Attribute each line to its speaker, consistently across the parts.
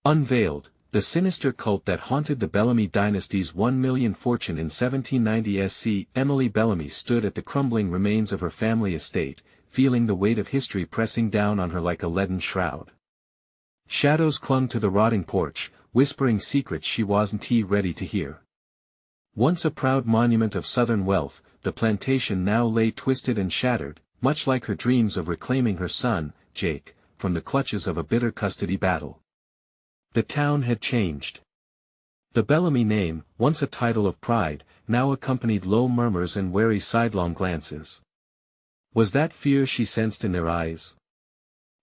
Speaker 1: Unveiled, the sinister cult that haunted the Bellamy Dynasty's 1 million fortune in 1790 SC. Emily Bellamy stood at the crumbling remains of her family estate, feeling the weight of history pressing down on her like a leaden shroud. Shadows clung to the rotting porch, whispering secrets she wasn't ready to hear. Once a proud monument of southern wealth, the plantation now lay twisted and shattered, much like her dreams of reclaiming her son, Jake, from the clutches of a bitter custody battle. The town had changed. The Bellamy name, once a title of pride, now accompanied low murmurs and wary sidelong glances. Was that fear she sensed in their eyes?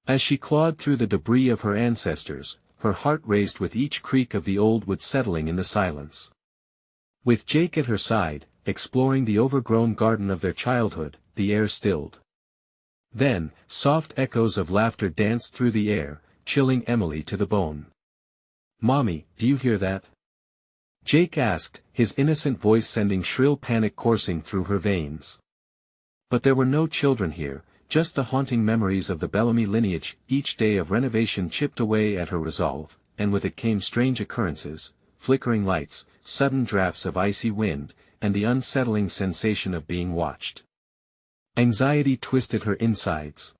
Speaker 1: As she clawed through the debris of her ancestors, her heart raced with each creak of the old wood settling in the silence. With Jake at her side, exploring the overgrown garden of their childhood, the air stilled. Then, soft echoes of laughter danced through the air, chilling Emily to the bone. "Mommy, do you hear that?" Jake asked, his innocent voice sending shrill panic coursing through her veins. But there were no children here, just the haunting memories of the Bellamy lineage. Each day of renovation chipped away at her resolve, and with it came strange occurrences, flickering lights, sudden drafts of icy wind, and the unsettling sensation of being watched. Anxiety twisted her insides.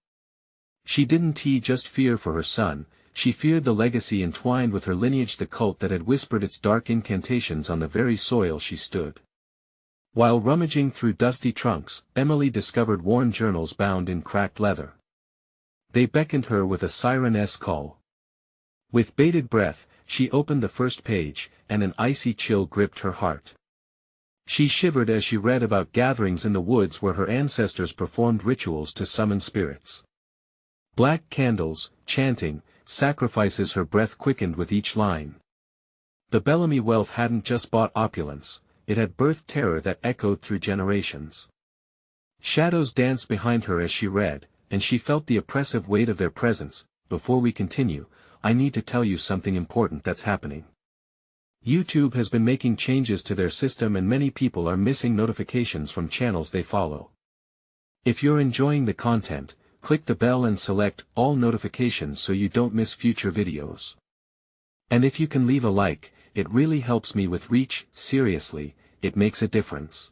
Speaker 1: She didn't just fear for her son, she feared the legacy entwined with her lineage, the cult that had whispered its dark incantations on the very soil she stood. While rummaging through dusty trunks, Emily discovered worn journals bound in cracked leather. They beckoned her with a siren-esque call. With bated breath, she opened the first page, and an icy chill gripped her heart. She shivered as she read about gatherings in the woods where her ancestors performed rituals to summon spirits. Black candles, chanting, sacrifices. Her breath quickened with each line. The Bellamy wealth hadn't just bought opulence, it had birthed terror that echoed through generations. Shadows danced behind her as she read, and she felt the oppressive weight of their presence. "Before we continue, I need to tell you something important that's happening. YouTube has been making changes to their system and many people are missing notifications from channels they follow. If you're enjoying the content, click the bell and select all notifications so you don't miss future videos. And if you can leave a like, it really helps me with reach. Seriously, it makes a difference.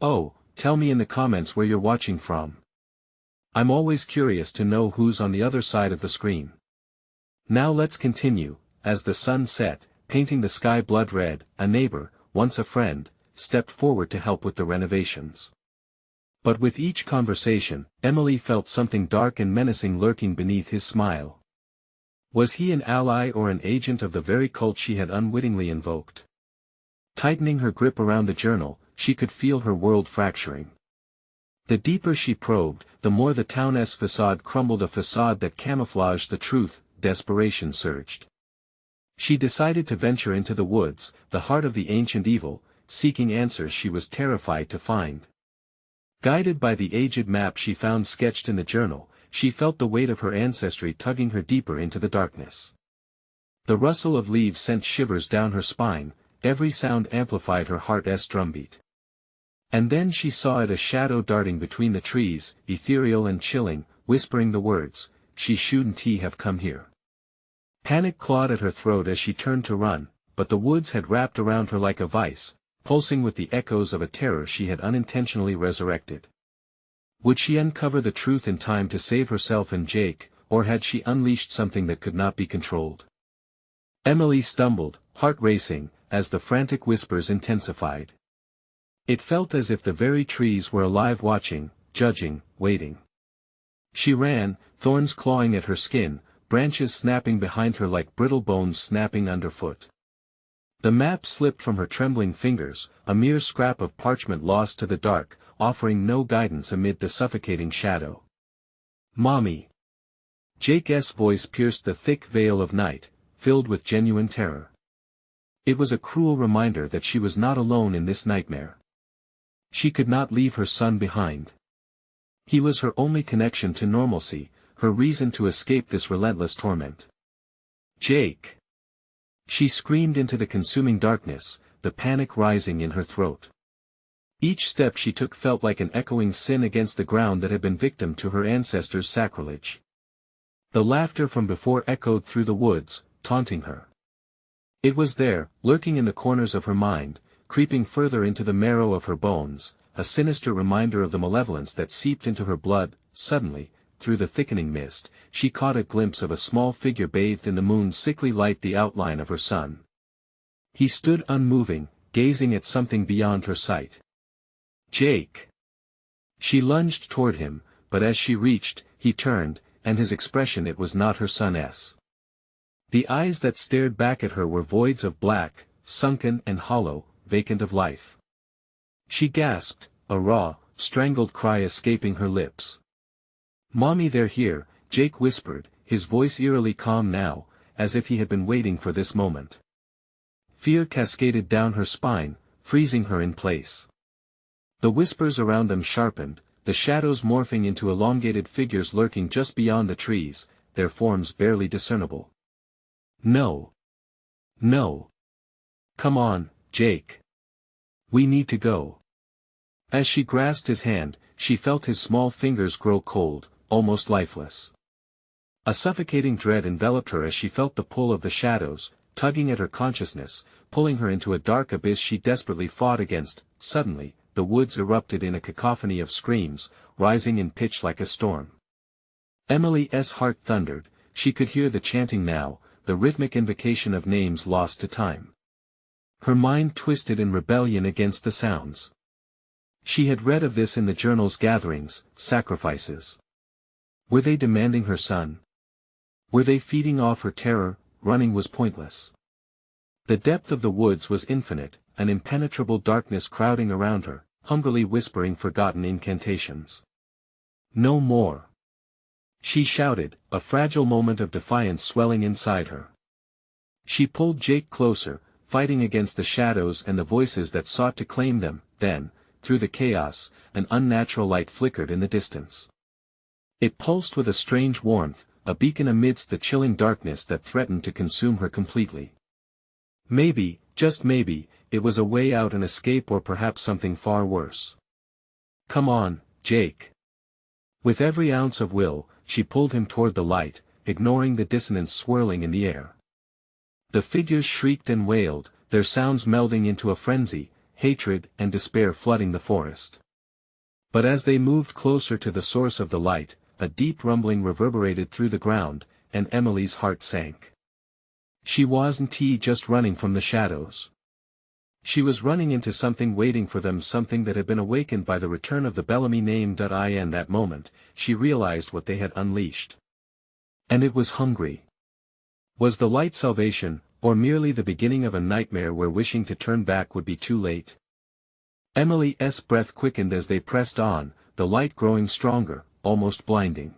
Speaker 1: Oh, tell me in the comments where you're watching from. I'm always curious to know who's on the other side of the screen. Now let's continue. As the sun set, painting the sky blood red, a neighbor, once a friend, stepped forward to help with the renovations. But with each conversation, Emily felt something dark and menacing lurking beneath his smile. Was he an ally or an agent of the very cult she had unwittingly invoked? Tightening her grip around the journal, she could feel her world fracturing. The deeper she probed, the more the town's facade crumbled, a facade that camouflaged the truth. Desperation surged. She decided to venture into the woods, the heart of the ancient evil, seeking answers she was terrified to find. Guided by the aged map she found sketched in the journal, she felt the weight of her ancestry tugging her deeper into the darkness. The rustle of leaves sent shivers down her spine, every sound amplified her heart's drumbeat. And then she saw it, a shadow darting between the trees, ethereal and chilling, whispering the words, "She shouldn't have come here." Panic clawed at her throat as she turned to run, but the woods had wrapped around her like a vice, pulsing with the echoes of a terror she had unintentionally resurrected. Would she uncover the truth in time to save herself and Jake, or had she unleashed something that could not be controlled? Emily stumbled, heart racing, as the frantic whispers intensified. It felt as if the very trees were alive, watching, judging, waiting. She ran, thorns clawing at her skin, branches snapping behind her like brittle bones snapping underfoot. The map slipped from her trembling fingers, a mere scrap of parchment lost to the dark, offering no guidance amid the suffocating shadow. "Mommy!" Jake's voice pierced the thick veil of night, filled with genuine terror. It was a cruel reminder that she was not alone in this nightmare. She could not leave her son behind. He was her only connection to normalcy, her reason to escape this relentless torment. "Jake!" She screamed into the consuming darkness, the panic rising in her throat. Each step she took felt like an echoing sin against the ground that had been victim to her ancestors' sacrilege. The laughter from before echoed through the woods, taunting her. It was there, lurking in the corners of her mind, creeping further into the marrow of her bones, a sinister reminder of the malevolence that seeped into her blood. Suddenly, through the thickening mist, she caught a glimpse of a small figure bathed in the moon's sickly light, the outline of her son. He stood unmoving, gazing at something beyond her sight. Jake! She lunged toward him, but as she reached, he turned, and his expression, it was not her son's. The eyes that stared back at her were voids of black, sunken and hollow, vacant of life. She gasped, a raw, strangled cry escaping her lips. "Mommy, they're here," Jake whispered, his voice eerily calm now, as if he had been waiting for this moment. Fear cascaded down her spine, freezing her in place. The whispers around them sharpened, the shadows morphing into elongated figures lurking just beyond the trees, their forms barely discernible. "No. No. Come on, Jake. We need to go." As she grasped his hand, she felt his small fingers grow cold, almost lifeless. A suffocating dread enveloped her as she felt the pull of the shadows, tugging at her consciousness, pulling her into a dark abyss she desperately fought against. Suddenly, the woods erupted in a cacophony of screams, rising in pitch like a storm. Emily's heart thundered, she could hear the chanting now, the rhythmic invocation of names lost to time. Her mind twisted in rebellion against the sounds. She had read of this in the journal's gatherings, sacrifices. Were they demanding her son? Were they feeding off her terror? Running was pointless. The depth of the woods was infinite, an impenetrable darkness crowding around her, hungrily whispering forgotten incantations. "No more!" she shouted, a fragile moment of defiance swelling inside her. She pulled Jake closer, fighting against the shadows and the voices that sought to claim them. Then, through the chaos, an unnatural light flickered in the distance. It pulsed with a strange warmth, a beacon amidst the chilling darkness that threatened to consume her completely. Maybe, just maybe, it was a way out, an escape, or perhaps something far worse. "Come on, Jake." With every ounce of will, she pulled him toward the light, ignoring the dissonance swirling in the air. The figures shrieked and wailed, their sounds melding into a frenzy, hatred and despair flooding the forest. But as they moved closer to the source of the light, a deep rumbling reverberated through the ground, and Emily's heart sank. She wasn't just running from the shadows. She was running into something waiting for them, something that had been awakened by the return of the Bellamy name. In that moment, she realized what they had unleashed. And it was hungry. Was the light salvation, or merely the beginning of a nightmare where wishing to turn back would be too late? Emily's breath quickened as they pressed on, the light growing stronger, almost blinding.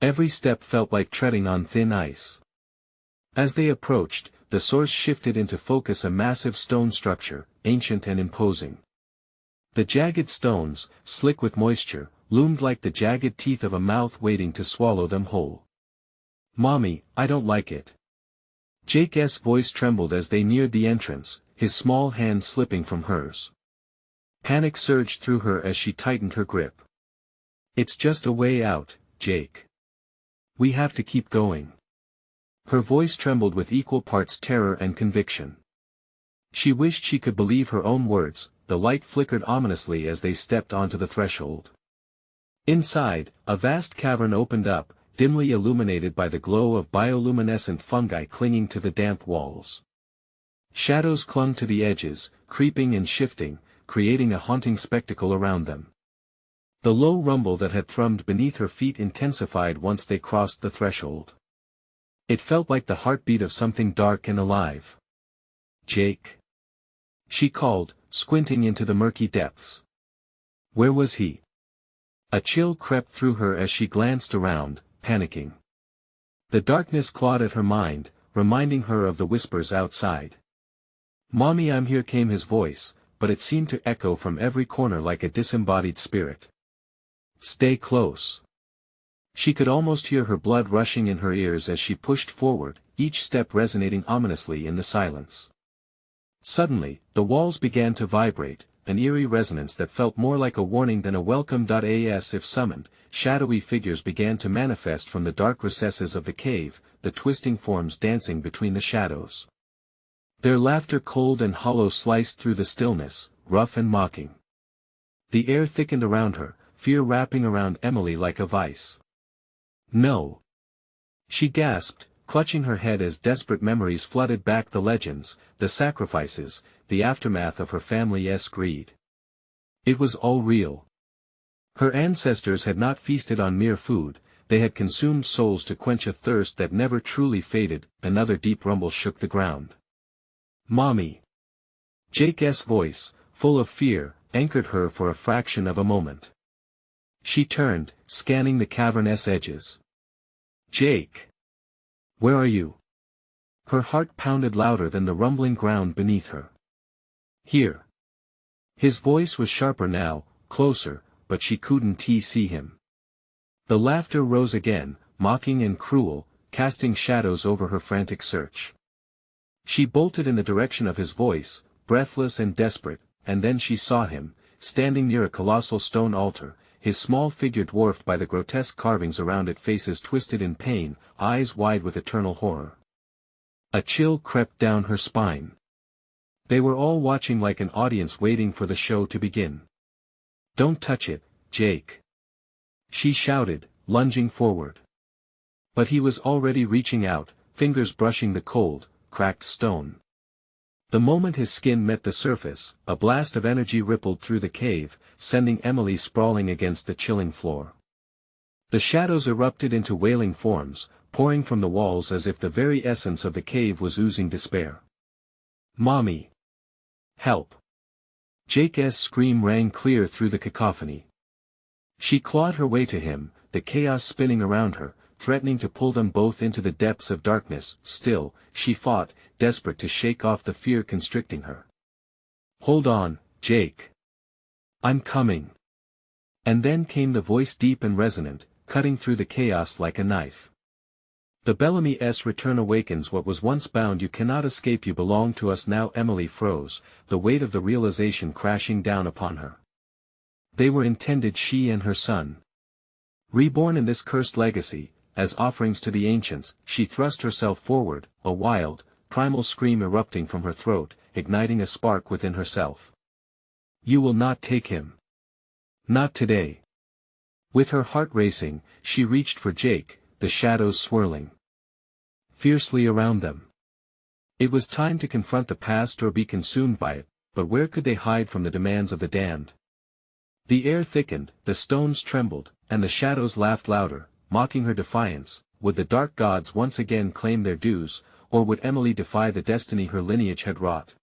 Speaker 1: Every step felt like treading on thin ice. As they approached, the source shifted into focus, a massive stone structure, ancient and imposing. The jagged stones, slick with moisture, loomed like the jagged teeth of a mouth waiting to swallow them whole. "Mommy, I don't like it." Jake's voice trembled as they neared the entrance, his small hand slipping from hers. Panic surged through her as she tightened her grip. "It's just a way out, Jake. We have to keep going." Her voice trembled with equal parts terror and conviction. She wished she could believe her own words. The light flickered ominously as they stepped onto the threshold. Inside, a vast cavern opened up, dimly illuminated by the glow of bioluminescent fungi clinging to the damp walls. Shadows clung to the edges, creeping and shifting, creating a haunting spectacle around them. The low rumble that had thrummed beneath her feet intensified once they crossed the threshold. It felt like the heartbeat of something dark and alive. "Jake?" she called, squinting into the murky depths. Where was he? A chill crept through her as she glanced around, panicking. The darkness clawed at her mind, reminding her of the whispers outside. "Mommy, I'm here," came his voice, but it seemed to echo from every corner like a disembodied spirit. "Stay close." She could almost hear her blood rushing in her ears as she pushed forward, each step resonating ominously in the silence. Suddenly, the walls began to vibrate, an eerie resonance that felt more like a warning than a welcome. As if summoned, shadowy figures began to manifest from the dark recesses of the cave, the twisting forms dancing between the shadows. Their laughter cold and hollow sliced through the stillness, rough and mocking. The air thickened around her, fear wrapping around Emily like a vice. No. She gasped, clutching her head as desperate memories flooded back the legends, the sacrifices, the aftermath of her family's greed. It was all real. Her ancestors had not feasted on mere food, they had consumed souls to quench a thirst that never truly faded. Another deep rumble shook the ground. "Mommy!" Jake's voice, full of fear, anchored her for a fraction of a moment. She turned, scanning the cavern's edges. "Jake! Where are you?" Her heart pounded louder than the rumbling ground beneath her. "Here." His voice was sharper now, closer, but she couldn't see him. The laughter rose again, mocking and cruel, casting shadows over her frantic search. She bolted in the direction of his voice, breathless and desperate, and then she saw him, standing near a colossal stone altar, his small figure dwarfed by the grotesque carvings around it, faces twisted in pain, eyes wide with eternal horror. A chill crept down her spine. They were all watching like an audience waiting for the show to begin. "Don't touch it, Jake!" she shouted, lunging forward. But he was already reaching out, fingers brushing the cold, cracked stone. The moment his skin met the surface, a blast of energy rippled through the cave, sending Emily sprawling against the chilling floor. The shadows erupted into wailing forms, pouring from the walls as if the very essence of the cave was oozing despair. "Mommy! Help!" Jake's scream rang clear through the cacophony. She clawed her way to him, the chaos spinning around her, threatening to pull them both into the depths of darkness. Still, she fought, desperate to shake off the fear constricting her. "Hold on, Jake. I'm coming." And then came the voice, deep and resonant, cutting through the chaos like a knife. "The Bellamy's return awakens what was once bound. You cannot escape. You belong to us now." Emily froze, the weight of the realization crashing down upon her. They were intended, she and her son. Reborn in this cursed legacy, as offerings to the ancients. She thrust herself forward, a wild, primal scream erupting from her throat, igniting a spark within herself. "You will not take him. Not today." With her heart racing, she reached for Jake, the shadows swirling fiercely around them. It was time to confront the past or be consumed by it, but where could they hide from the demands of the damned? The air thickened, the stones trembled, and the shadows laughed louder, mocking her defiance. Would the dark gods once again claim their dues, or would Emily defy the destiny her lineage had wrought?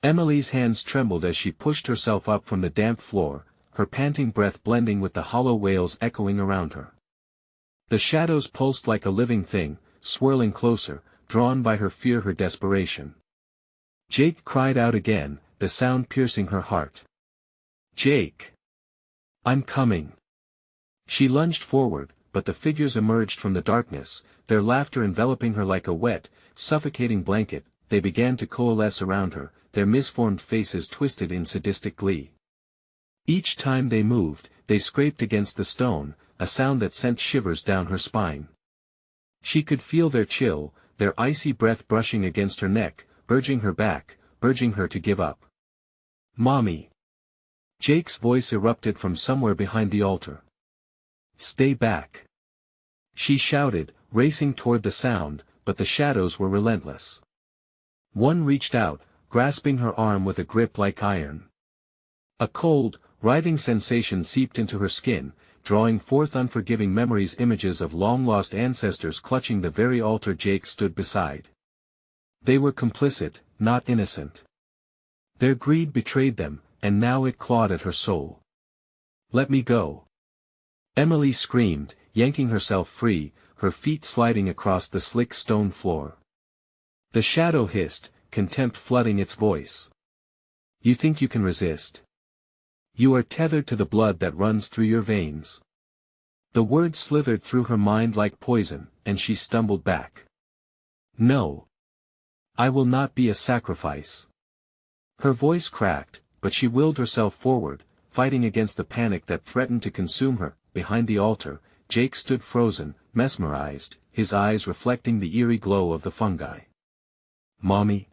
Speaker 1: Emily's hands trembled as she pushed herself up from the damp floor, her panting breath blending with the hollow wails echoing around her. The shadows pulsed like a living thing, swirling closer, drawn by her fear, her desperation. Jake cried out again, the sound piercing her heart. "Jake! I'm coming!" She lunged forward, but the figures emerged from the darkness, their laughter enveloping her like a wet, suffocating blanket. They began to coalesce around her, their misformed faces twisted in sadistic glee. Each time they moved, they scraped against the stone, a sound that sent shivers down her spine. She could feel their chill, their icy breath brushing against her neck, urging her back, urging her to give up. "Mommy!" Jake's voice erupted from somewhere behind the altar. "Stay back!" she shouted, racing toward the sound, but the shadows were relentless. One reached out, grasping her arm with a grip like iron. A cold, writhing sensation seeped into her skin, drawing forth unforgiving memories, images of long-lost ancestors clutching the very altar Jake stood beside. They were complicit, not innocent. Their greed betrayed them, and now it clawed at her soul. "Let me go!" Emily screamed, yanking herself free, her feet sliding across the slick stone floor. The shadow hissed, contempt flooding its voice. "You think you can resist? You are tethered to the blood that runs through your veins." The words slithered through her mind like poison, and she stumbled back. "No. I will not be a sacrifice." Her voice cracked, but she willed herself forward, fighting against the panic that threatened to consume her. Behind the altar, Jake stood frozen, mesmerized, his eyes reflecting the eerie glow of the fungi. "Mommy?"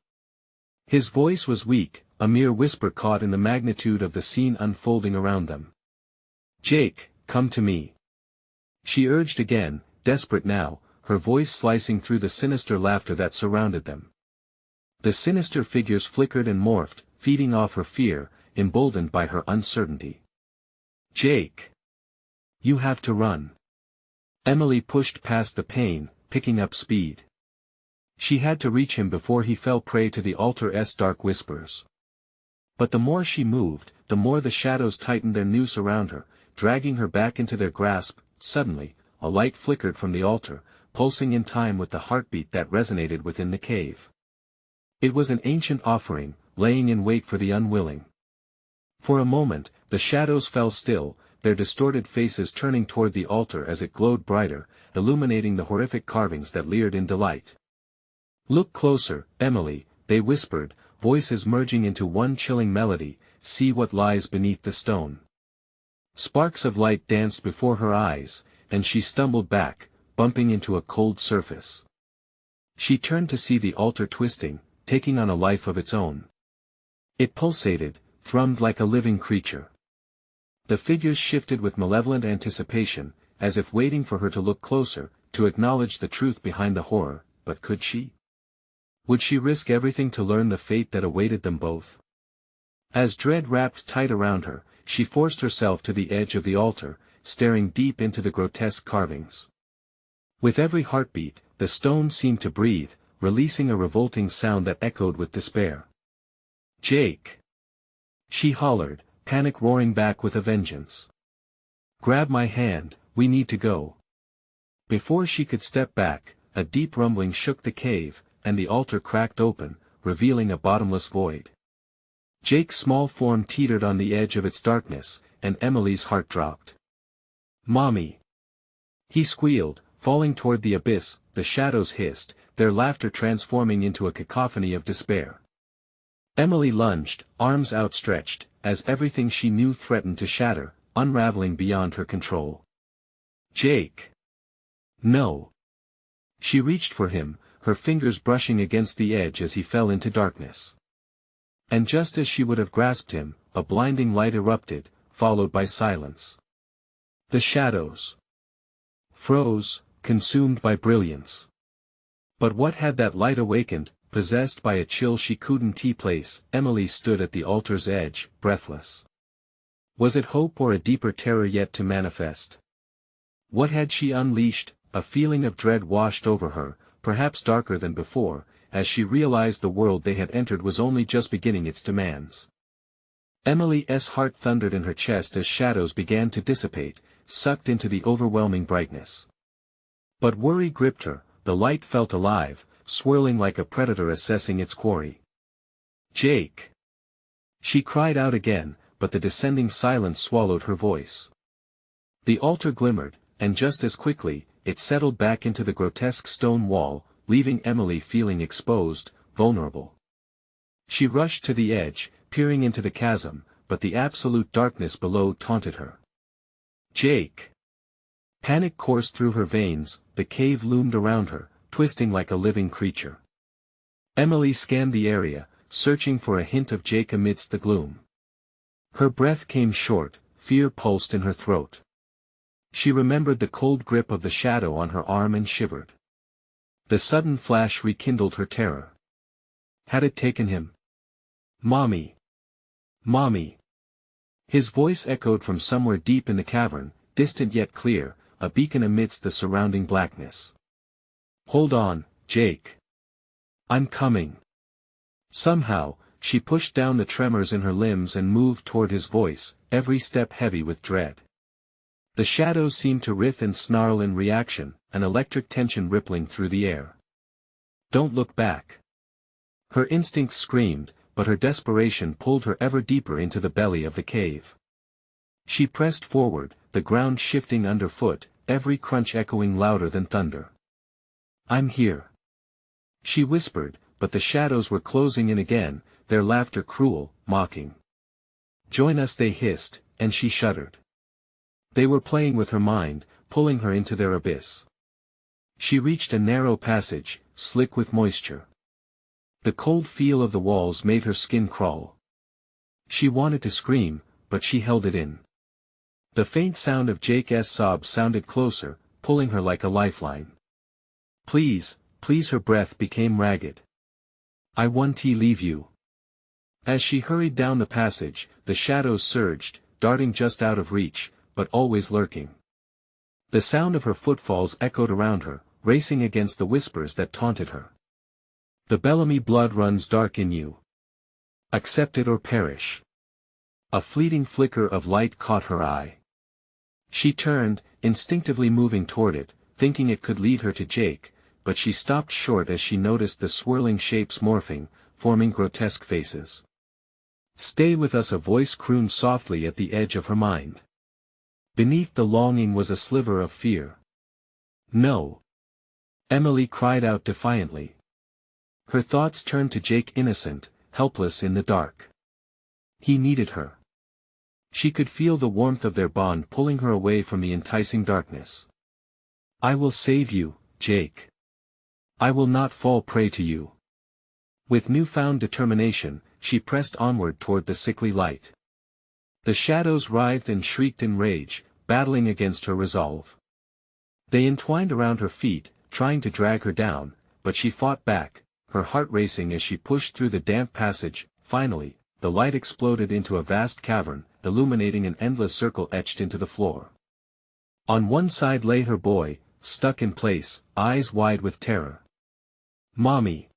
Speaker 1: His voice was weak, a mere whisper caught in the magnitude of the scene unfolding around them. "Jake, come to me." She urged again, desperate now, her voice slicing through the sinister laughter that surrounded them. The sinister figures flickered and morphed, feeding off her fear, emboldened by her uncertainty. "Jake! You have to run." Emily pushed past the pain, picking up speed. She had to reach him before he fell prey to the altar's dark whispers. But the more she moved, the more the shadows tightened their noose around her, dragging her back into their grasp. Suddenly, a light flickered from the altar, pulsing in time with the heartbeat that resonated within the cave. It was an ancient offering, laying in wait for the unwilling. For a moment, the shadows fell still, their distorted faces turning toward the altar as it glowed brighter, illuminating the horrific carvings that leered in delight. "Look closer, Emily," they whispered, voices merging into one chilling melody, "see what lies beneath the stone." Sparks of light danced before her eyes, and she stumbled back, bumping into a cold surface. She turned to see the altar twisting, taking on a life of its own. It pulsated, thrummed like a living creature. The figures shifted with malevolent anticipation, as if waiting for her to look closer, to acknowledge the truth behind the horror, but could she? Would she risk everything to learn the fate that awaited them both? As dread wrapped tight around her, she forced herself to the edge of the altar, staring deep into the grotesque carvings. With every heartbeat, the stone seemed to breathe, releasing a revolting sound that echoed with despair. "Jake!" she hollered, panic roaring back with a vengeance. "Grab my hand, we need to go." Before she could step back, a deep rumbling shook the cave, and the altar cracked open, revealing a bottomless void. Jake's small form teetered on the edge of its darkness, and Emily's heart dropped. "Mommy!" he squealed, falling toward the abyss. The shadows hissed, their laughter transforming into a cacophony of despair. Emily lunged, arms outstretched, as everything she knew threatened to shatter, unraveling beyond her control. "Jake! No!" She reached for him, her fingers brushing against the edge as he fell into darkness. And just as she would have grasped him, a blinding light erupted, followed by silence. The shadows froze, consumed by brilliance. But what had that light awakened? Possessed by a chill she couldn't place, Emily stood at the altar's edge, breathless. Was it hope or a deeper terror yet to manifest? What had she unleashed? A feeling of dread washed over her, perhaps darker than before, as she realized the world they had entered was only just beginning its demands. Emily's heart thundered in her chest as shadows began to dissipate, sucked into the overwhelming brightness. But worry gripped her, the light felt alive, swirling like a predator assessing its quarry. "Jake!" she cried out again, but the descending silence swallowed her voice. The altar glimmered, and just as quickly, it settled back into the grotesque stone wall, leaving Emily feeling exposed, vulnerable. She rushed to the edge, peering into the chasm, but the absolute darkness below taunted her. "Jake!" Panic coursed through her veins, the cave loomed around her, twisting like a living creature. Emily scanned the area, searching for a hint of Jake amidst the gloom. Her breath came short, fear pulsed in her throat. She remembered the cold grip of the shadow on her arm and shivered. The sudden flash rekindled her terror. Had it taken him? "Mommy! Mommy!" His voice echoed from somewhere deep in the cavern, distant yet clear, a beacon amidst the surrounding blackness. "Hold on, Jake. I'm coming." Somehow, she pushed down the tremors in her limbs and moved toward his voice, every step heavy with dread. The shadows seemed to writhe and snarl in reaction, an electric tension rippling through the air. "Don't look back." Her instincts screamed, but her desperation pulled her ever deeper into the belly of the cave. She pressed forward, the ground shifting underfoot, every crunch echoing louder than thunder. "I'm here," she whispered, but the shadows were closing in again, their laughter cruel, mocking. "Join us," they hissed, and she shuddered. They were playing with her mind, pulling her into their abyss. She reached a narrow passage, slick with moisture. The cold feel of the walls made her skin crawl. She wanted to scream, but she held it in. The faint sound of Jake's sobs sounded closer, pulling her like a lifeline. Please, please, her breath became ragged. I won't leave you. As she hurried down the passage, the shadows surged, darting just out of reach, but always lurking. The sound of her footfalls echoed around her, racing against the whispers that taunted her. The Bellamy blood runs dark in you. Accept it or perish. A fleeting flicker of light caught her eye. She turned, instinctively moving toward it, thinking it could lead her to Jake, but she stopped short as she noticed the swirling shapes morphing, forming grotesque faces. Stay with us, a voice crooned softly at the edge of her mind. Beneath the longing was a sliver of fear. No. Emily cried out defiantly. Her thoughts turned to Jake, innocent, helpless in the dark. He needed her. She could feel the warmth of their bond pulling her away from the enticing darkness. I will save you, Jake. I will not fall prey to you. With newfound determination, she pressed onward toward the sickly light. The shadows writhed and shrieked in rage, battling against her resolve. They entwined around her feet, trying to drag her down, but she fought back, her heart racing as she pushed through the damp passage. Finally, the light exploded into a vast cavern, illuminating an endless circle etched into the floor. On one side lay her boy, stuck in place, eyes wide with terror. Mommy!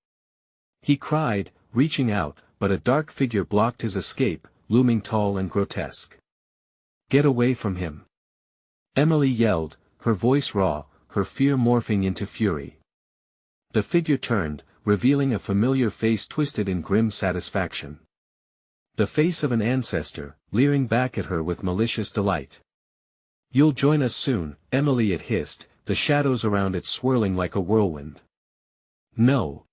Speaker 1: He cried, reaching out, but a dark figure blocked his escape, looming tall and grotesque. Get away from him! Emily yelled, her voice raw, her fear morphing into fury. The figure turned, revealing a familiar face twisted in grim satisfaction. The face of an ancestor, leering back at her with malicious delight. You'll join us soon, Emily, it hissed, the shadows around it swirling like a whirlwind. No.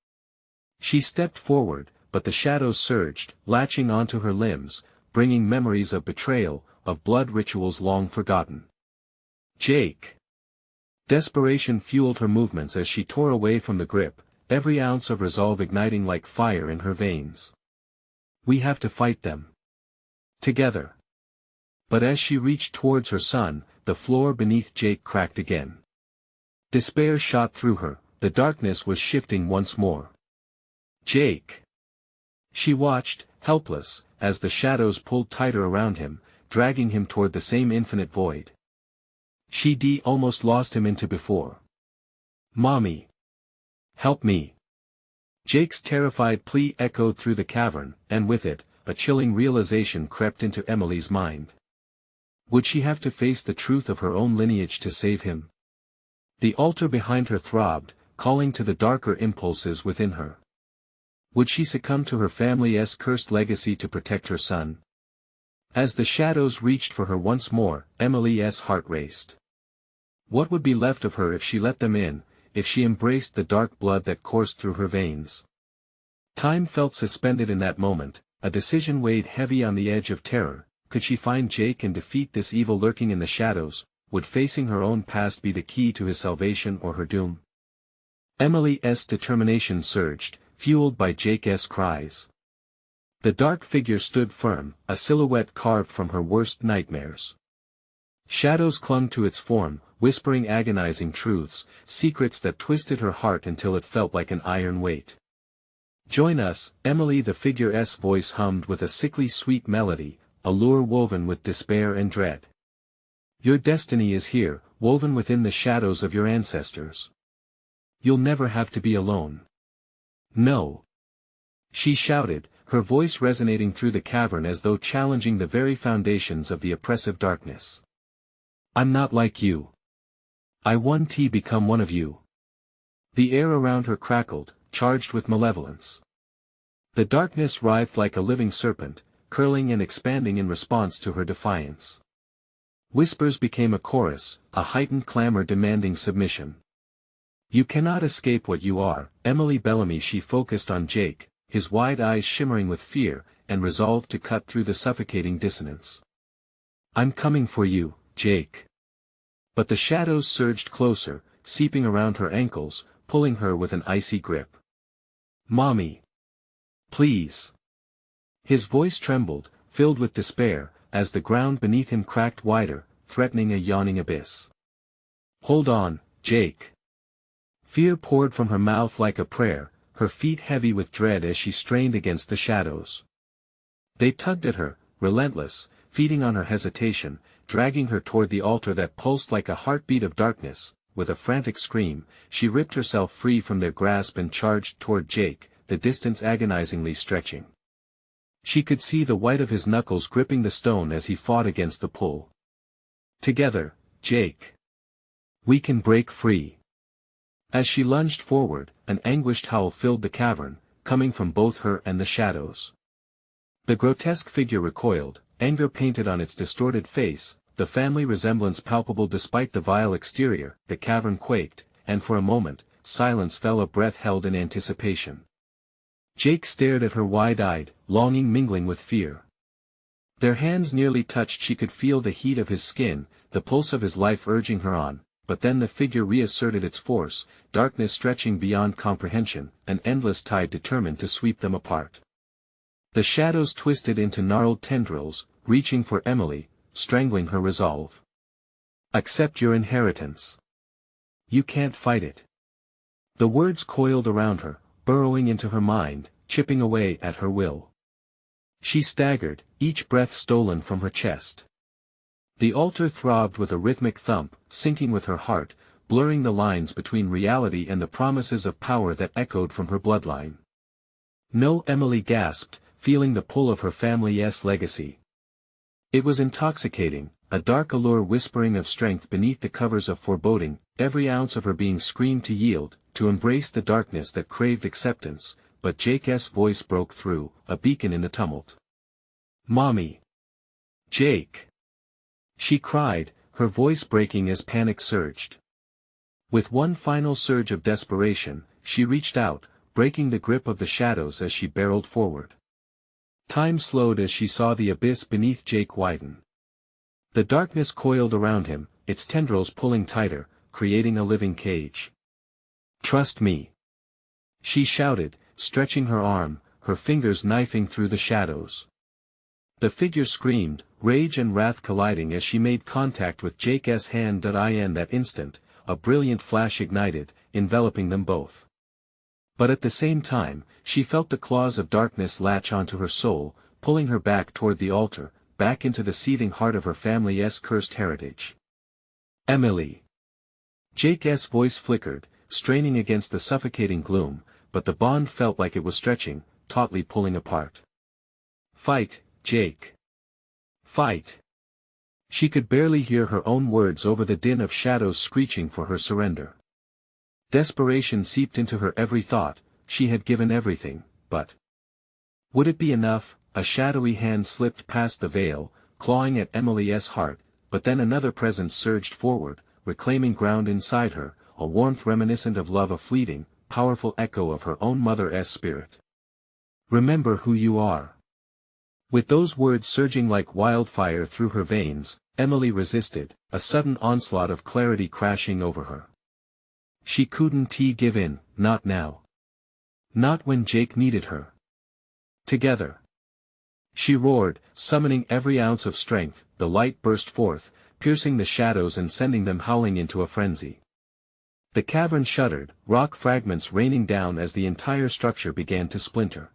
Speaker 1: She stepped forward, but the shadows surged, latching onto her limbs, bringing memories of betrayal, of blood rituals long forgotten. Jake! Desperation fueled her movements as she tore away from the grip, every ounce of resolve igniting like fire in her veins. We have to fight them. Together. But as she reached towards her son, the floor beneath Jake cracked again. Despair shot through her, the darkness was shifting once more. Jake! She watched, helpless, as the shadows pulled tighter around him, dragging him toward the same infinite void. She'd almost lost him into before. Mommy! Help me! Jake's terrified plea echoed through the cavern, and with it, a chilling realization crept into Emily's mind. Would she have to face the truth of her own lineage to save him? The altar behind her throbbed, calling to the darker impulses within her. Would she succumb to her family's cursed legacy to protect her son? As the shadows reached for her once more, Emily's heart raced. What would be left of her if she let them in, if she embraced the dark blood that coursed through her veins? Time felt suspended in that moment, a decision weighed heavy on the edge of terror. Could she find Jake and defeat this evil lurking in the shadows? Would facing her own past be the key to his salvation or her doom? Emily's determination surged, fueled by Jake's cries. The dark figure stood firm, a silhouette carved from her worst nightmares. Shadows clung to its form, whispering agonizing truths, secrets that twisted her heart until it felt like an iron weight. Join us, Emily, the figure's voice hummed with a sickly sweet melody, a lure woven with despair and dread. Your destiny is here, woven within the shadows of your ancestors. You'll never have to be alone. No. She shouted, her voice resonating through the cavern as though challenging the very foundations of the oppressive darkness. I'm not like you. I want to become one of you. The air around her crackled, charged with malevolence. The darkness writhed like a living serpent, curling and expanding in response to her defiance. Whispers became a chorus, a heightened clamor demanding submission. You cannot escape what you are, Emily Bellamy. She focused on Jake, his wide eyes shimmering with fear, and resolved to cut through the suffocating dissonance. I'm coming for you, Jake. But the shadows surged closer, seeping around her ankles, pulling her with an icy grip. "Mommy! Please!" His voice trembled, filled with despair, as the ground beneath him cracked wider, threatening a yawning abyss. "Hold on, Jake." Fear poured from her mouth like a prayer, her feet heavy with dread as she strained against the shadows. They tugged at her, relentless, feeding on her hesitation, dragging her toward the altar that pulsed like a heartbeat of darkness. With a frantic scream, she ripped herself free from their grasp and charged toward Jake, the distance agonizingly stretching. She could see the white of his knuckles gripping the stone as he fought against the pull. "Together, Jake. We can break free." As she lunged forward, an anguished howl filled the cavern, coming from both her and the shadows. The grotesque figure recoiled, anger painted on its distorted face, the family resemblance palpable despite the vile exterior. The cavern quaked, and for a moment, silence fell, a breath held in anticipation. Jake stared at her wide-eyed, longing mingling with fear. Their hands nearly touched. She could feel the heat of his skin, the pulse of his life urging her on, but then the figure reasserted its force, darkness stretching beyond comprehension, an endless tide determined to sweep them apart. The shadows twisted into gnarled tendrils, reaching for Emily, strangling her resolve. "Accept your inheritance. You can't fight it." The words coiled around her, burrowing into her mind, chipping away at her will. She staggered, each breath stolen from her chest. The altar throbbed with a rhythmic thump, sinking with her heart, blurring the lines between reality and the promises of power that echoed from her bloodline. "No," Emily gasped, feeling the pull of her family's legacy. It was intoxicating, a dark allure whispering of strength beneath the covers of foreboding. Every ounce of her being screamed to yield, to embrace the darkness that craved acceptance, but Jake's voice broke through, a beacon in the tumult. "Mommy! Jake!" she cried, her voice breaking as panic surged. With one final surge of desperation, she reached out, breaking the grip of the shadows as she barreled forward. Time slowed as she saw the abyss beneath Jake widen. The darkness coiled around him, its tendrils pulling tighter, creating a living cage. "Trust me!" she shouted, stretching her arm, her fingers knifing through the shadows. The figure screamed, rage and wrath colliding as she made contact with Jake's hand. In that instant, a brilliant flash ignited, enveloping them both. But at the same time, she felt the claws of darkness latch onto her soul, pulling her back toward the altar, back into the seething heart of her family's cursed heritage. "Emily!" Jake's voice flickered, straining against the suffocating gloom, but the bond felt like it was stretching, tautly pulling apart. "Fight, Jake! Fight!" She could barely hear her own words over the din of shadows screeching for her surrender. Desperation seeped into her every thought. She had given everything, but would it be enough? A shadowy hand slipped past the veil, clawing at Emily's heart, but then another presence surged forward, reclaiming ground inside her, a warmth reminiscent of love, a fleeting, powerful echo of her own mother's spirit. "Remember who you are." With those words surging like wildfire through her veins, Emily resisted, a sudden onslaught of clarity crashing over her. She couldn't give in, not now. Not when Jake needed her. "Together!" she roared, summoning every ounce of strength. The light burst forth, piercing the shadows and sending them howling into a frenzy. The cavern shuddered, rock fragments raining down as the entire structure began to splinter.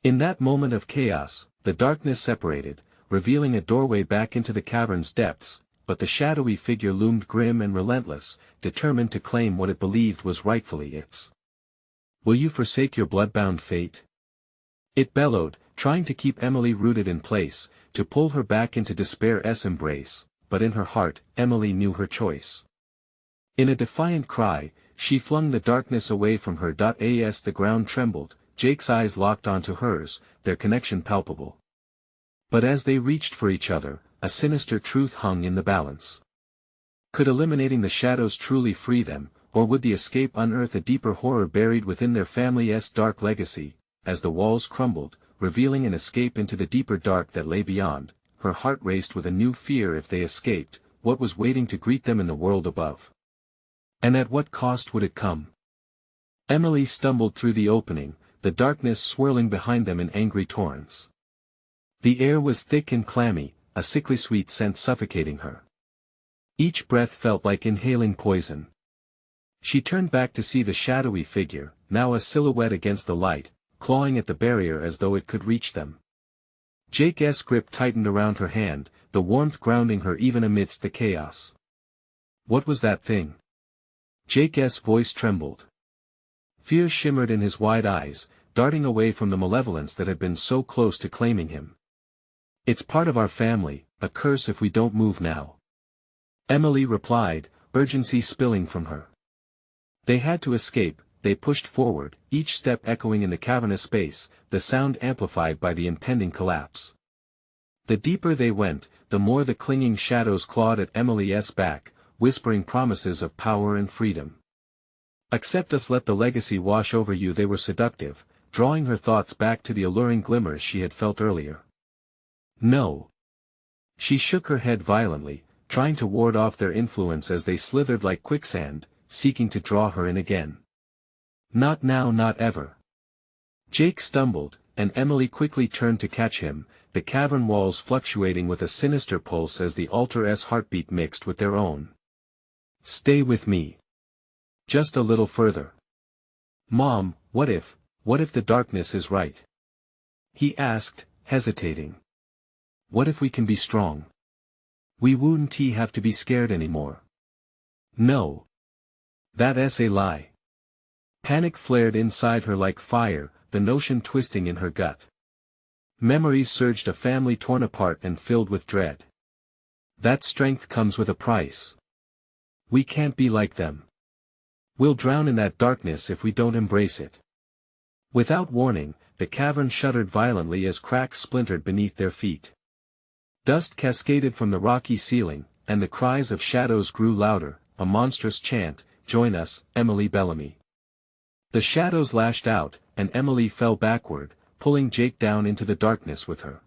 Speaker 1: In that moment of chaos, the darkness separated, revealing a doorway back into the cavern's depths, but the shadowy figure loomed grim and relentless, determined to claim what it believed was rightfully its. "Will you forsake your bloodbound fate?" it bellowed, trying to keep Emily rooted in place, to pull her back into despair's embrace, but in her heart, Emily knew her choice. In a defiant cry, she flung the darkness away from her. As the ground trembled, Jake's eyes locked onto hers, their connection palpable. But as they reached for each other, a sinister truth hung in the balance. Could eliminating the shadows truly free them, or would the escape unearth a deeper horror buried within their family's dark legacy? As the walls crumbled, revealing an escape into the deeper dark that lay beyond, her heart raced with a new fear. If they escaped, what was waiting to greet them in the world above? And at what cost would it come? Emily stumbled through the opening, the darkness swirling behind them in angry torrents. The air was thick and clammy, a sickly sweet scent suffocating her. Each breath felt like inhaling poison. She turned back to see the shadowy figure, now a silhouette against the light, clawing at the barrier as though it could reach them. Jake's grip tightened around her hand, the warmth grounding her even amidst the chaos. What was that thing? Jake's voice trembled. Fear shimmered in his wide eyes, darting away from the malevolence that had been so close to claiming him. It's part of our family, a curse if we don't move now. Emily replied, urgency spilling from her. They had to escape. They pushed forward, each step echoing in the cavernous space, the sound amplified by the impending collapse. The deeper they went, the more the clinging shadows clawed at Emily's back, whispering promises of power and freedom. Accept us, let the legacy wash over you. They were seductive, drawing her thoughts back to the alluring glimmers she had felt earlier. No. She shook her head violently, trying to ward off their influence as they slithered like quicksand, seeking to draw her in again. Not now, not ever. Jake stumbled, and Emily quickly turned to catch him, the cavern walls fluctuating with a sinister pulse as the altar's heartbeat mixed with their own. Stay with me. Just a little further. Mom, what if the darkness is right? He asked, hesitating. What if we can be strong? We wouldn't have to be scared anymore. No. That's a lie. Panic flared inside her like fire, the notion twisting in her gut. Memories surged, a family torn apart and filled with dread. That strength comes with a price. We can't be like them. We'll drown in that darkness if we don't embrace it. Without warning, the cavern shuddered violently as cracks splintered beneath their feet. Dust cascaded from the rocky ceiling, and the cries of shadows grew louder, a monstrous chant, "Join us, Emily Bellamy." The shadows lashed out, and Emily fell backward, pulling Jake down into the darkness with her.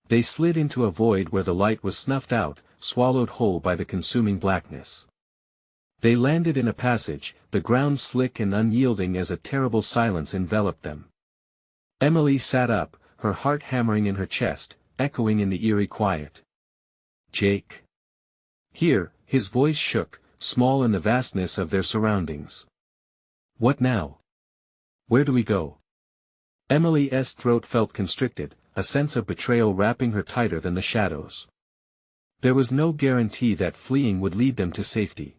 Speaker 1: They slid into a void where the light was snuffed out, swallowed whole by the consuming blackness. They landed in a passage, the ground slick and unyielding as a terrible silence enveloped them. Emily sat up, her heart hammering in her chest, echoing in the eerie quiet. Jake. Here, his voice shook, small in the vastness of their surroundings. What now? Where do we go? Emily's throat felt constricted, a sense of betrayal wrapping her tighter than the shadows. There was no guarantee that fleeing would lead them to safety.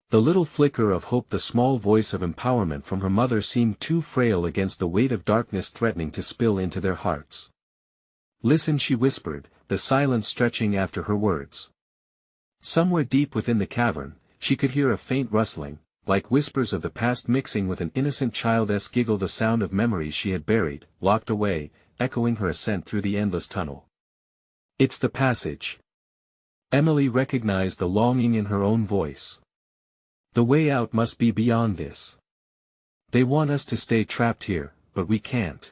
Speaker 1: The little flicker of hope, the small voice of empowerment from her mother, seemed too frail against the weight of darkness threatening to spill into their hearts. Listen, she whispered, the silence stretching after her words. Somewhere deep within the cavern, she could hear a faint rustling, like whispers of the past mixing with an innocent child's giggle, the sound of memories she had buried, locked away, echoing her ascent through the endless tunnel. It's the passage. Emily recognized the longing in her own voice. The way out must be beyond this. They want us to stay trapped here, but we can't.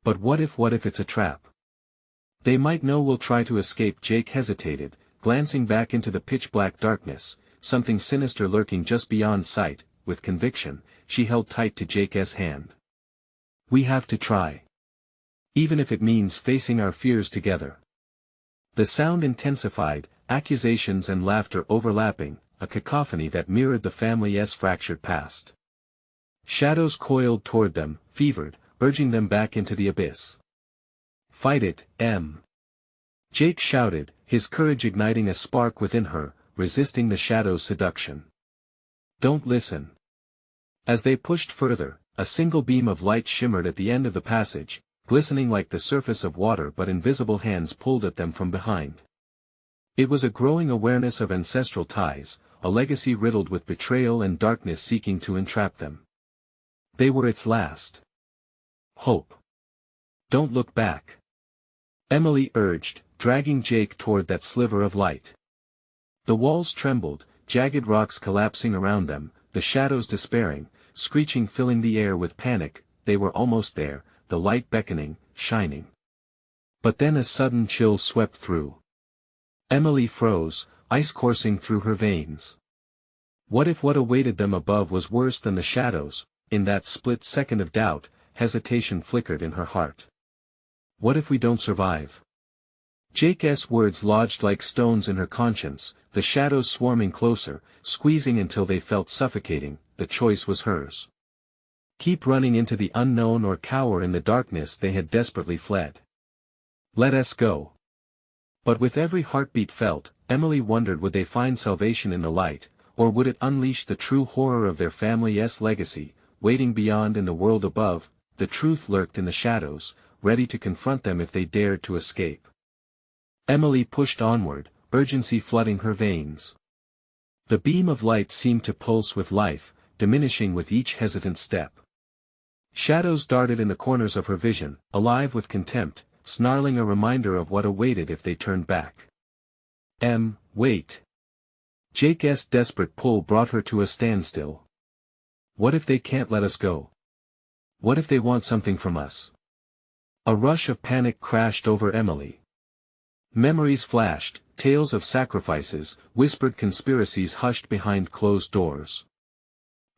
Speaker 1: But what if it's a trap? They might know we'll try to escape. Jake hesitated, glancing back into the pitch-black darkness, something sinister lurking just beyond sight. With conviction, she held tight to Jake's hand. We have to try. Even if it means facing our fears together. The sound intensified, accusations and laughter overlapping, a cacophony that mirrored the family's fractured past. Shadows coiled toward them, fevered, urging them back into the abyss. Fight it, Em. Jake shouted, his courage igniting a spark within her, resisting the shadow's seduction. Don't listen. As they pushed further, a single beam of light shimmered at the end of the passage, glistening like the surface of water, but invisible hands pulled at them from behind. It was a growing awareness of ancestral ties, a legacy riddled with betrayal and darkness seeking to entrap them. They were its last hope. Don't look back. Emily urged, dragging Jake toward that sliver of light. The walls trembled, jagged rocks collapsing around them, the shadows despairing, screeching, filling the air with panic. They were almost there, the light beckoning, shining. But then a sudden chill swept through. Emily froze, ice coursing through her veins. What if what awaited them above was worse than the shadows? In that split second of doubt, hesitation flickered in her heart. What if we don't survive? Jake's words lodged like stones in her conscience, the shadows swarming closer, squeezing until they felt suffocating. The choice was hers. Keep running into the unknown or cower in the darkness they had desperately fled. Let us go. But with every heartbeat felt, Emily wondered, would they find salvation in the light, or would it unleash the true horror of their family's legacy, waiting beyond in the world above? The truth lurked in the shadows, ready to confront them if they dared to escape. Emily pushed onward, urgency flooding her veins. The beam of light seemed to pulse with life, diminishing with each hesitant step. Shadows darted in the corners of her vision, alive with contempt, snarling a reminder of what awaited if they turned back. Wait. Jake's desperate pull brought her to a standstill. What if they can't let us go? What if they want something from us? A rush of panic crashed over Emily. Memories flashed, tales of sacrifices, whispered conspiracies hushed behind closed doors.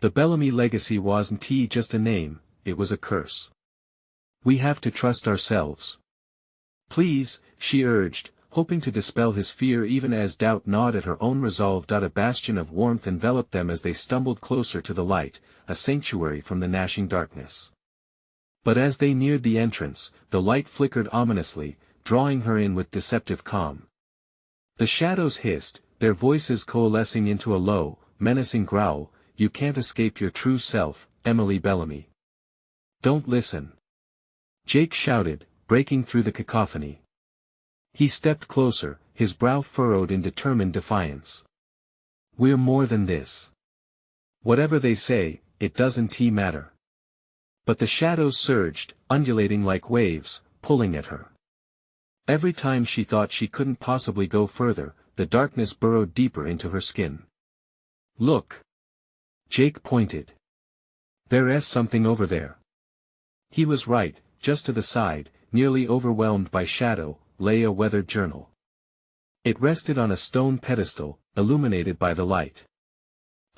Speaker 1: The Bellamy legacy wasn't just a name, it was a curse. We have to trust ourselves. Please, she urged, hoping to dispel his fear even as doubt gnawed at her own resolve. A bastion of warmth enveloped them as they stumbled closer to the light, a sanctuary from the gnashing darkness. But as they neared the entrance, the light flickered ominously, drawing her in with deceptive calm. The shadows hissed, their voices coalescing into a low, menacing growl. You can't escape your true self, Emily Bellamy. Don't listen. Jake shouted, breaking through the cacophony. He stepped closer, his brow furrowed in determined defiance. We're more than this. Whatever they say, it doesn't matter. But the shadows surged, undulating like waves, pulling at her. Every time she thought she couldn't possibly go further, the darkness burrowed deeper into her skin. Look. Jake pointed. There's something over there. He was right, just to the side, nearly overwhelmed by shadow, lay a weathered journal. It rested on a stone pedestal, illuminated by the light.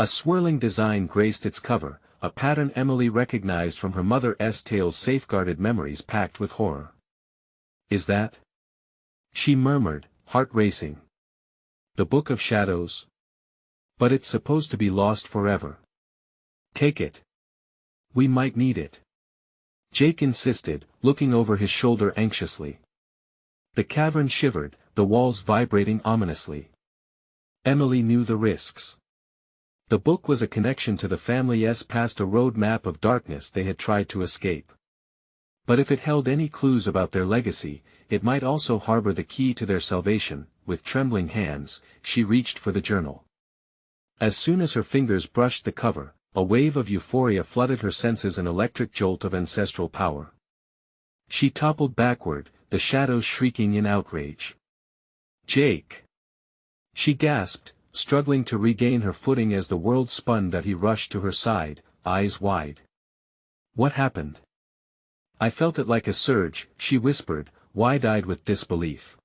Speaker 1: A swirling design graced its cover, a pattern Emily recognized from her mother's tales, safeguarded memories packed with horror. Is that? She murmured, heart racing. The Book of Shadows? But it's supposed to be lost forever. Take it. We might need it. Jake insisted, looking over his shoulder anxiously. The cavern shivered, the walls vibrating ominously. Emily knew the risks. The book was a connection to the family's past, a road map of darkness they had tried to escape. But if it held any clues about their legacy, it might also harbor the key to their salvation. With trembling hands, she reached for the journal. As soon as her fingers brushed the cover, a wave of euphoria flooded her senses, an electric jolt of ancestral power. She toppled backward, the shadows shrieking in outrage. Jake! She gasped, struggling to regain her footing as the world spun. He rushed to her side, eyes wide. What happened? I felt it like a surge, she whispered, wide-eyed with disbelief.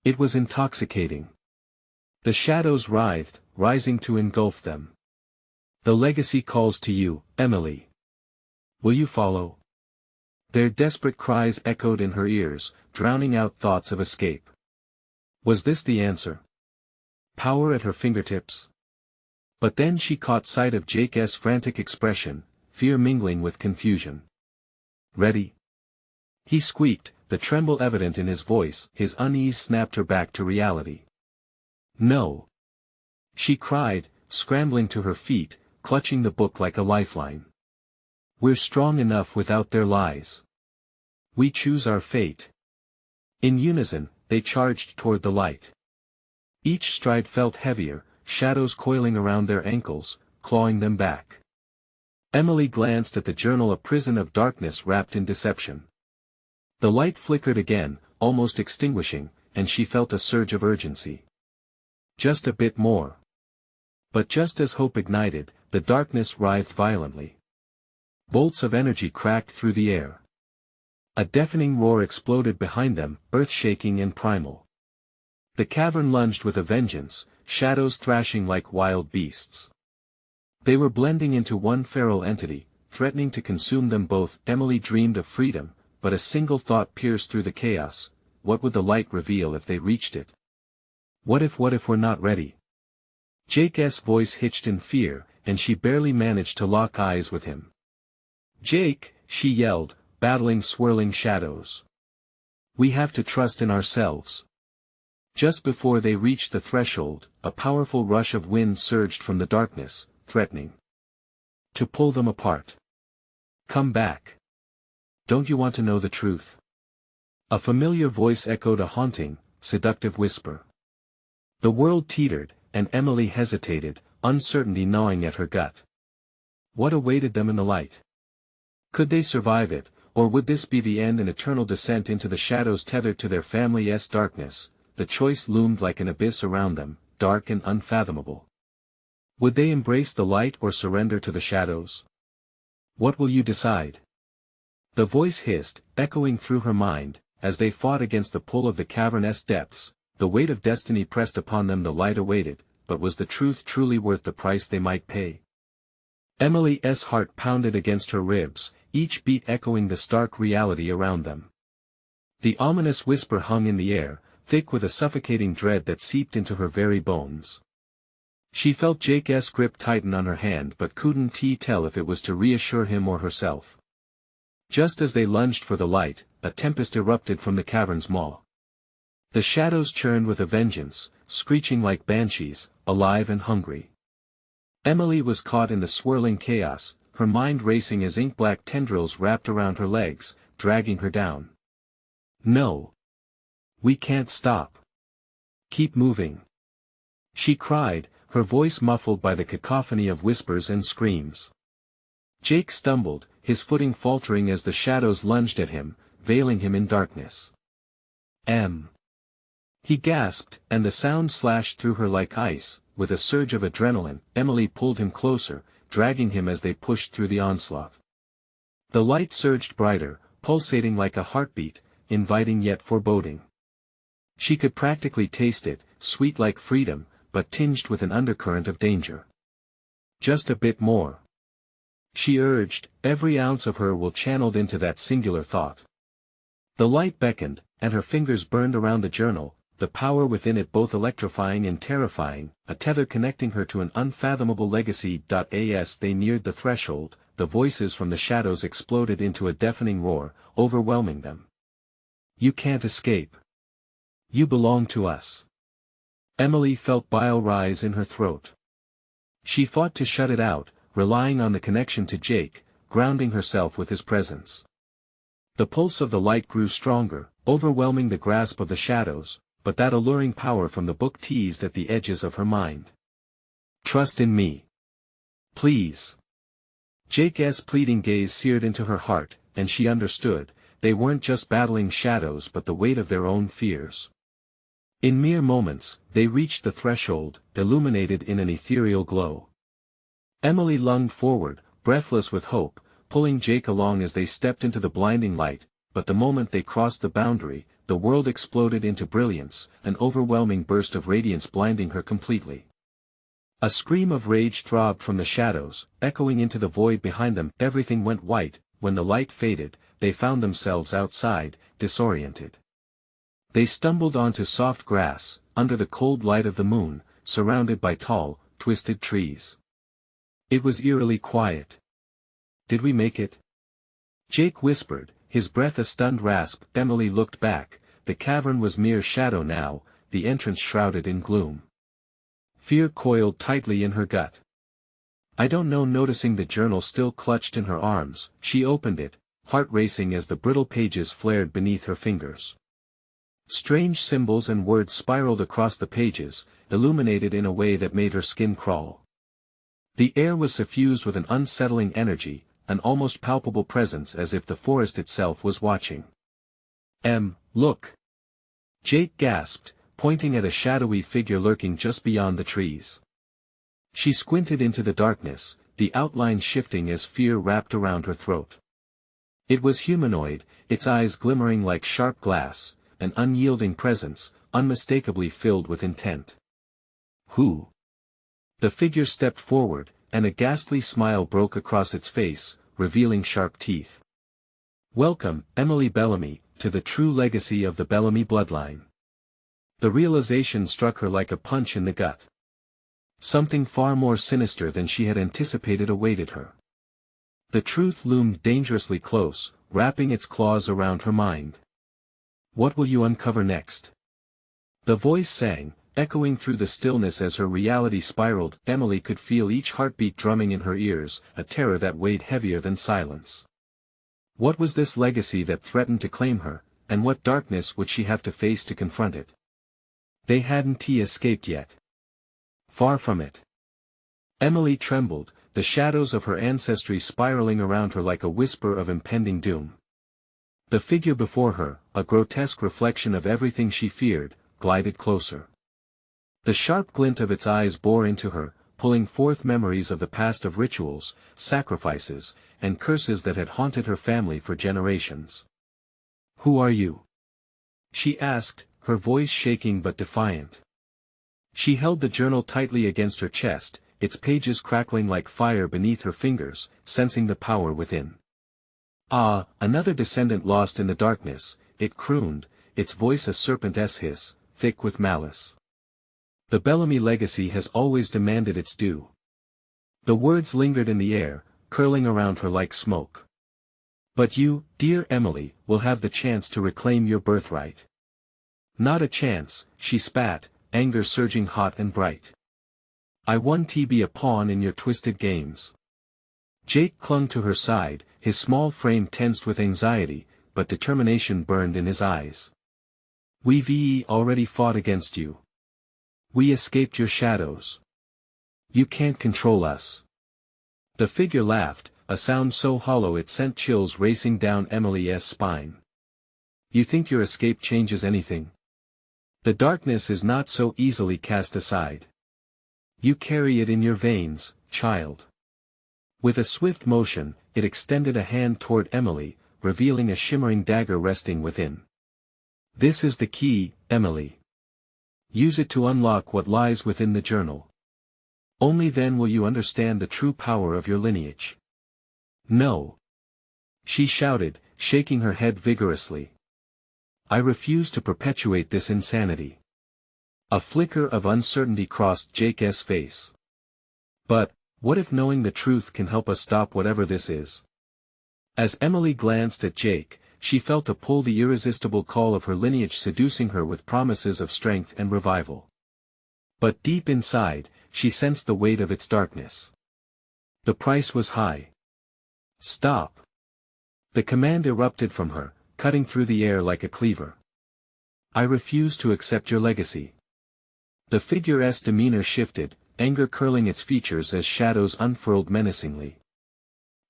Speaker 1: It was intoxicating. The shadows writhed, rising to engulf them. The legacy calls to you, Emily. Will you follow? Their desperate cries echoed in her ears, drowning out thoughts of escape. Was this the answer? Power at her fingertips? But then she caught sight of Jake's frantic expression, fear mingling with confusion. Ready? He squeaked, the tremble evident in his voice. His unease snapped her back to reality. No. She cried, scrambling to her feet, clutching the book like a lifeline. We're strong enough without their lies. We choose our fate. In unison, they charged toward the light. Each stride felt heavier, shadows coiling around their ankles, clawing them back. Emily glanced at the journal, a prison of darkness wrapped in deception. The light flickered again, almost extinguishing, and she felt a surge of urgency. Just a bit more. But just as hope ignited, the darkness writhed violently. Bolts of energy cracked through the air. A deafening roar exploded behind them, earth-shaking and primal. The cavern lunged with a vengeance, shadows thrashing like wild beasts. They were blending into one feral entity, threatening to consume them both. Emily dreamed of freedom, but a single thought pierced through the chaos: what would the light reveal if they reached it? What if we're not ready? Jake's voice hitched in fear, and she barely managed to lock eyes with him. "Jake," she yelled, battling swirling shadows. "We have to trust in ourselves." Just before they reached the threshold, a powerful rush of wind surged from the darkness, threatening to pull them apart. "Come back. Don't you want to know the truth?" A familiar voice echoed, a haunting, seductive whisper. The world teetered, and Emily hesitated, uncertainty gnawing at her gut. What awaited them in the light? Could they survive it, or would this be the end, an eternal descent into the shadows tethered to their family's darkness? The choice loomed like an abyss around them, dark and unfathomable. Would they embrace the light or surrender to the shadows? "What will you decide?" The voice hissed, echoing through her mind, as they fought against the pull of the cavern's depths. The weight of destiny pressed upon them. The light awaited, but was the truth truly worth the price they might pay? Emily's heart pounded against her ribs, each beat echoing the stark reality around them. The ominous whisper hung in the air, thick with a suffocating dread that seeped into her very bones. She felt Jake's grip tighten on her hand, but couldn't tell if it was to reassure him or herself. Just as they lunged for the light, a tempest erupted from the cavern's maw. The shadows churned with a vengeance, screeching like banshees, alive and hungry. Emily was caught in the swirling chaos, her mind racing as ink-black tendrils wrapped around her legs, dragging her down. "No. We can't stop. Keep moving," she cried, her voice muffled by the cacophony of whispers and screams. Jake stumbled, his footing faltering as the shadows lunged at him, veiling him in darkness. He gasped, and the sound slashed through her like ice. With a surge of adrenaline, Emily pulled him closer, dragging him as they pushed through the onslaught. The light surged brighter, pulsating like a heartbeat, inviting yet foreboding. She could practically taste it, sweet like freedom, but tinged with an undercurrent of danger. "Just a bit more," she urged, every ounce of her will channeled into that singular thought. The light beckoned, and her fingers burned around the journal, the power within it both electrifying and terrifying, a tether connecting her to an unfathomable legacy. As they neared the threshold, the voices from the shadows exploded into a deafening roar, overwhelming them. "You can't escape. You belong to us." Emily felt bile rise in her throat. She fought to shut it out, relying on the connection to Jake, grounding herself with his presence. The pulse of the light grew stronger, overwhelming the grasp of the shadows, but that alluring power from the book teased at the edges of her mind. "Trust in me. Please." Jake's pleading gaze seared into her heart, and she understood, they weren't just battling shadows but the weight of their own fears. In mere moments, they reached the threshold, illuminated in an ethereal glow. Emily lunged forward, breathless with hope, pulling Jake along as they stepped into the blinding light, but the moment they crossed the boundary, the world exploded into brilliance, an overwhelming burst of radiance blinding her completely. A scream of rage throbbed from the shadows, echoing into the void behind them. Everything went white. When the light faded, they found themselves outside, disoriented. They stumbled onto soft grass, under the cold light of the moon, surrounded by tall, twisted trees. It was eerily quiet. "Did we make it?" Jake whispered, his breath a stunned rasp. Emily looked back. The cavern was mere shadow now, the entrance shrouded in gloom. Fear coiled tightly in her gut. "I don't know." Noticing the journal still clutched in her arms, she opened it, heart racing as the brittle pages flared beneath her fingers. Strange symbols and words spiraled across the pages, illuminated in a way that made her skin crawl. The air was suffused with an unsettling energy, an almost palpable presence, as if the forest itself was watching. Look!" Jake gasped, pointing at a shadowy figure lurking just beyond the trees. She squinted into the darkness, the outline shifting as fear wrapped around her throat. It was humanoid, its eyes glimmering like sharp glass, an unyielding presence, unmistakably filled with intent. "Who?" The figure stepped forward, and a ghastly smile broke across its face, revealing sharp teeth. "Welcome, Emily Bellamy, to the true legacy of the Bellamy bloodline." The realization struck her like a punch in the gut. Something far more sinister than she had anticipated awaited her. The truth loomed dangerously close, wrapping its claws around her mind. "What will you uncover next?" The voice sang, echoing through the stillness as her reality spiraled. Emily could feel each heartbeat drumming in her ears, a terror that weighed heavier than silence. What was this legacy that threatened to claim her, and what darkness would she have to face to confront it? They hadn't escaped yet. Far from it. Emily trembled, the shadows of her ancestry spiraling around her like a whisper of impending doom. The figure before her, a grotesque reflection of everything she feared, glided closer. The sharp glint of its eyes bore into her, pulling forth memories of the past, of rituals, sacrifices, and curses that had haunted her family for generations. "Who are you?" she asked, her voice shaking but defiant. She held the journal tightly against her chest, its pages crackling like fire beneath her fingers, sensing the power within. "Ah, another descendant lost in the darkness," it crooned, its voice a serpent's hiss, thick with malice. "The Bellamy legacy has always demanded its due." The words lingered in the air, curling around her like smoke. "But you, dear Emily, will have the chance to reclaim your birthright." "Not a chance," she spat, anger surging hot and bright. "I want to be a pawn in your twisted games." Jake clung to her side, his small frame tensed with anxiety, but determination burned in his eyes. "We've already fought against you. We escaped your shadows. You can't control us." The figure laughed, a sound so hollow it sent chills racing down Emily's spine. "You think your escape changes anything? The darkness is not so easily cast aside. You carry it in your veins, child." With a swift motion, it extended a hand toward Emily, revealing a shimmering dagger resting within. "This is the key, Emily. Use it to unlock what lies within the journal. Only then will you understand the true power of your lineage." "No!" she shouted, shaking her head vigorously. "I refuse to perpetuate this insanity." A flicker of uncertainty crossed Jake's face. "But, what if knowing the truth can help us stop whatever this is?" As Emily glanced at Jake, she felt a pull, the irresistible call of her lineage seducing her with promises of strength and revival. But deep inside, she sensed the weight of its darkness. The price was high. "Stop!" The command erupted from her, cutting through the air like a cleaver. "I refuse to accept your legacy." The figure's demeanor shifted, anger curling its features as shadows unfurled menacingly.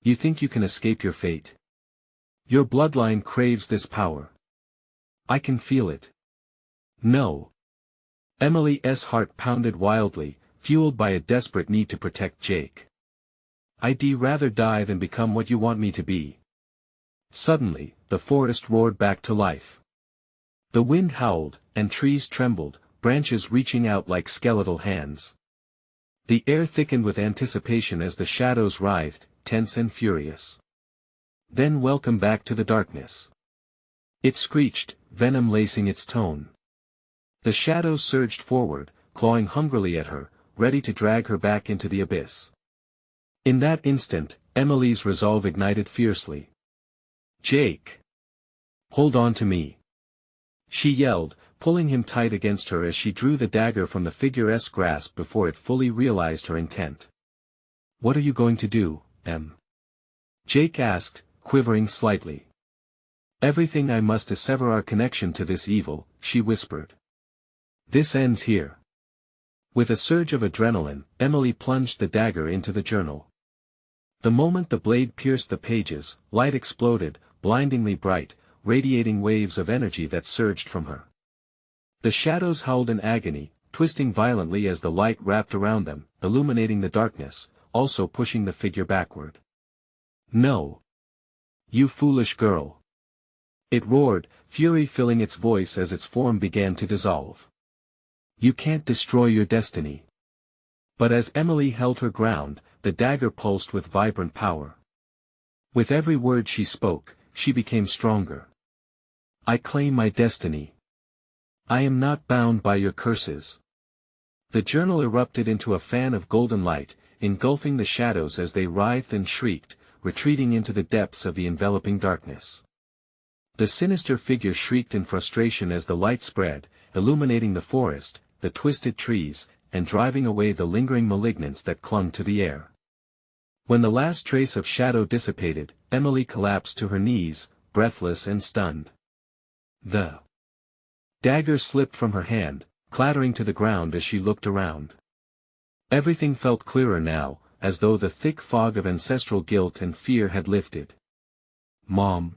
Speaker 1: "You think you can escape your fate? Your bloodline craves this power. I can feel it." "No." Emily's heart pounded wildly, fueled by a desperate need to protect Jake. "I'd rather die than become what you want me to be." Suddenly, the forest roared back to life. The wind howled, and trees trembled, branches reaching out like skeletal hands. The air thickened with anticipation as the shadows writhed, tense and furious. "Then welcome back to the darkness." It screeched, venom lacing its tone. The shadows surged forward, clawing hungrily at her, ready to drag her back into the abyss. In that instant, Emily's resolve ignited fiercely. "Jake! Hold on to me!" she yelled, pulling him tight against her as she drew the dagger from the figure's grasp before it fully realized her intent. "What are you going to do, Em?" Jake asked, quivering slightly. "Everything I must to sever our connection to this evil," she whispered. "This ends here." With a surge of adrenaline, Emily plunged the dagger into the journal. The moment the blade pierced the pages, light exploded, blindingly bright, radiating waves of energy that surged from her. The shadows howled in agony, twisting violently as the light wrapped around them, illuminating the darkness, also pushing the figure backward. "No! You foolish girl!" it roared, fury filling its voice as its form began to dissolve. "You can't destroy your destiny." But as Emily held her ground, the dagger pulsed with vibrant power. With every word she spoke, she became stronger. I claim my destiny. I am not bound by your curses. The journal erupted into a fan of golden light, engulfing the shadows as they writhed and shrieked, retreating into the depths of the enveloping darkness. The sinister figure shrieked in frustration as the light spread, illuminating the forest, the twisted trees, and driving away the lingering malignance that clung to the air. When the last trace of shadow dissipated, Emily collapsed to her knees, breathless and stunned. The dagger slipped from her hand, clattering to the ground as she looked around. Everything felt clearer now, as though the thick fog of ancestral guilt and fear had lifted. Mom.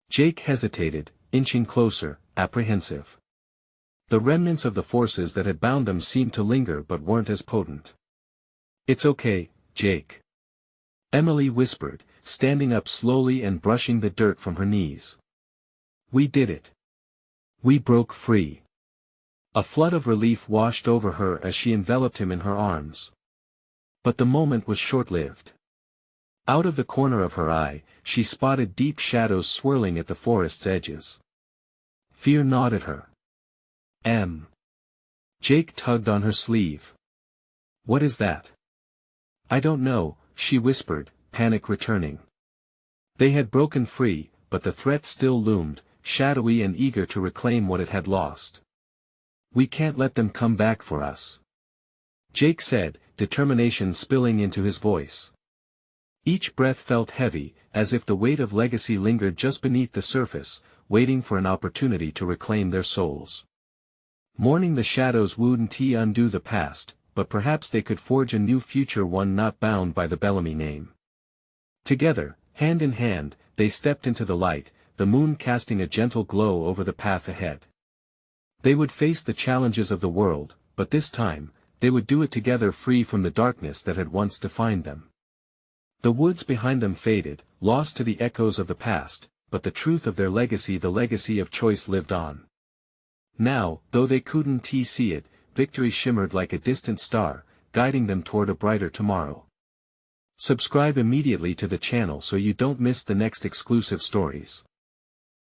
Speaker 1: Jake hesitated, inching closer, apprehensive. The remnants of the forces that had bound them seemed to linger but weren't as potent. It's okay, Jake. Emily whispered, standing up slowly and brushing the dirt from her knees. We did it. We broke free. A flood of relief washed over her as she enveloped him in her arms. But the moment was short-lived. Out of the corner of her eye, she spotted deep shadows swirling at the forest's edges. Fear gnawed at her. Jake tugged on her sleeve. What is that? I don't know, she whispered, panic returning. They had broken free, but the threat still loomed, shadowy and eager to reclaim what it had lost. We can't let them come back for us. Jake said, determination spilling into his voice. Each breath felt heavy, as if the weight of legacy lingered just beneath the surface, waiting for an opportunity to reclaim their souls. Mourning the shadows wouldn't undo the past, but perhaps they could forge a new future, one not bound by the Bellamy name. Together, hand in hand, they stepped into the light, the moon casting a gentle glow over the path ahead. They would face the challenges of the world, but this time, they would do it together, free from the darkness that had once defined them. The woods behind them faded, lost to the echoes of the past, but the truth of their legacy, the legacy of choice, lived on. Now, though they couldn't see it, victory shimmered like a distant star, guiding them toward a brighter tomorrow. Subscribe immediately to the channel so you don't miss the next exclusive stories.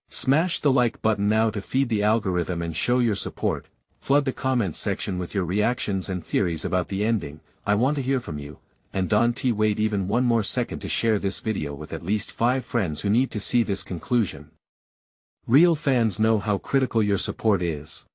Speaker 1: Smash the like button now to feed the algorithm and show your support. Flood the comments section with your reactions and theories about the ending. I want to hear from you. And don't wait even one more second to share this video with at least 5 friends who need to see this conclusion. Real fans know how critical your support is.